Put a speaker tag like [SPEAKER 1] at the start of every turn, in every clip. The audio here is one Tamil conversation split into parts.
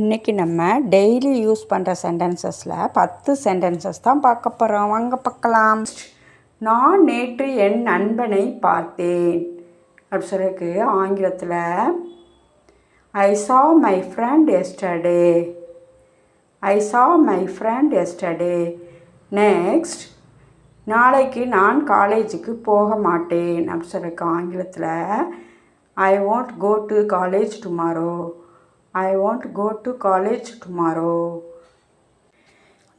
[SPEAKER 1] இன்றைக்கி நம்ம டெய்லி யூஸ் பண்ணுற சென்டென்சஸில் 10 சென்டென்சஸ் தான் பார்க்க போகிறோம். வாங்க பார்க்கலாம். நான் நேற்று என் நண்பனை பார்த்தேன் அப்படி சொல்கிறதுக்கு ஆங்கிலத்தில் ஐ saw my friend yesterday. I saw my friend yesterday. Next நாளைக்கு நான் காலேஜுக்கு போக மாட்டேன் அப்படி சொல்கிறதுக்கு ஆங்கிலத்தில் I won't go to college tomorrow. I won't go to college tomorrow.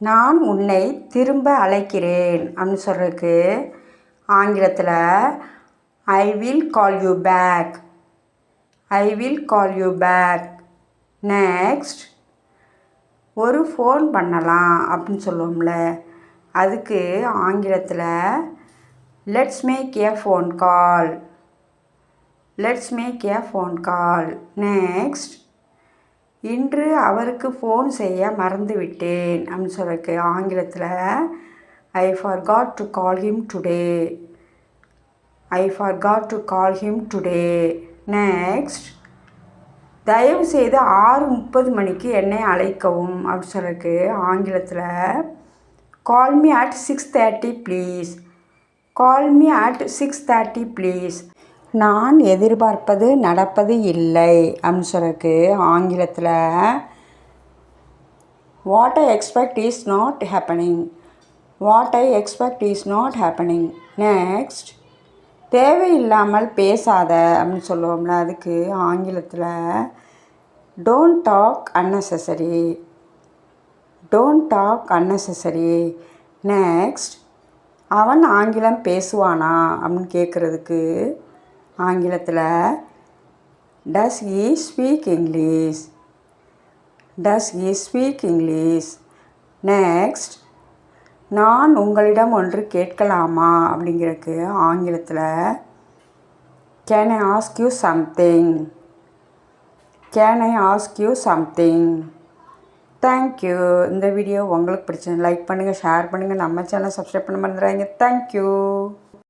[SPEAKER 1] நான் உன்னை திரும்ப அழைக்கிறேன் அப்படின்னு சொல்கிறதுக்கு ஆங்கிலத்தில் I will call you back. I will call you back. Next ஒரு ஃபோன் பண்ணலாம் அப்படின்னு சொல்லுவோம்ல, அதுக்கு ஆங்கிலத்தில் let's make a phone call. Let's make a phone call. Next இன்று அவருக்கு ஃபோன் செய்ய மறந்துவிட்டேன் அப்படின்னு சொல்கிறதுக்கு ஆங்கிலத்தில் I forgot to call him today. I forgot to call him today. Next தயவு செய்து 6:30 மணிக்கு என்னை அழைக்கவும் அப்படின்னு சொல்கிறதுக்கு ஆங்கிலத்தில் call me at 6:30 please. Call me at 6:30 please. நான் எதிர்பார்ப்பது நடப்பது இல்லை அப்படின்னு சொல்கிறதுக்கு ஆங்கிலத்தில் what I expect is not happening. What I expect is not happening. Next தேவையில்லாமல் பேசாத அப்படின்னு சொல்லுவோம்ல, அதுக்கு ஆங்கிலத்தில் don't talk unnecessary. Don't talk unnecessary. Next அவன் ஆங்கிலம் பேசுவானா அப்படின்னு கேட்குறதுக்கு ஆங்கிலத்தில் does he speak English. Does he speak English. Next நான் உங்களிடம் ஒன்று கேட்கலாமா அப்படிங்கிறதுக்கு ஆங்கிலத்தில் can I ask you something. Can I ask you something. Thank you. இந்த வீடியோ உங்களுக்கு பிடிச்சது லைக் பண்ணுங்கள், ஷேர் பண்ணுங்கள், நம்ம சேனல் சப்ஸ்கிரைப் பண்ண மறந்துடாதீங்க. தேங்க்யூ.